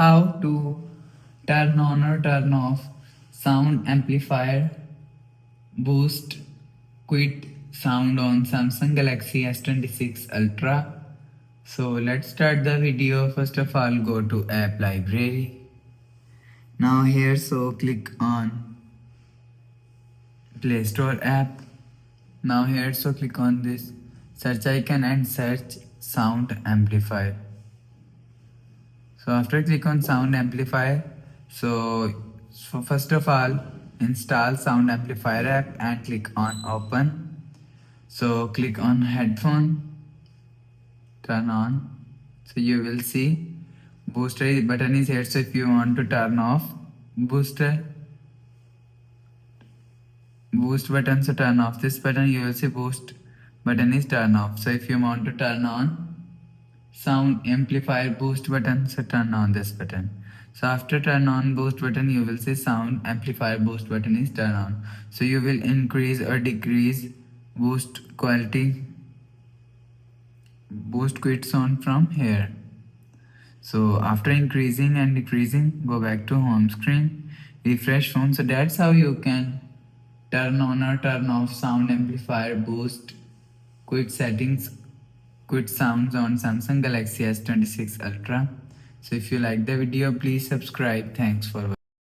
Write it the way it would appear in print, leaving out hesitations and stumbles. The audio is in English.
how to turn on or turn off sound amplifier boost quit sound on Samsung Galaxy S26 Ultra. So let's start the video. First of all, go to app library. Now here, so click on Play Store app. Now here, so click on this search icon and search sound amplifier. So after click on sound amplifier, so first of all install sound amplifier app and click on open. So click on headphone, turn on. So you will see booster button is here. So if you want to turn off boost button, so turn off this button, you will see boost button is turn off. So if you want to turn on sound amplifier boost button, so turn on this button. So after turn on boost button, you will see sound amplifier boost button is turn on. So you will increase or decrease boost quality, boost quit sound from here. So after increasing and decreasing, go back to home screen, refresh phone. So that's how you can turn on or turn off sound amplifier boost quit settings, quit sounds on Samsung Galaxy S26 Ultra. So if you like the video, please subscribe. Thanks for watching.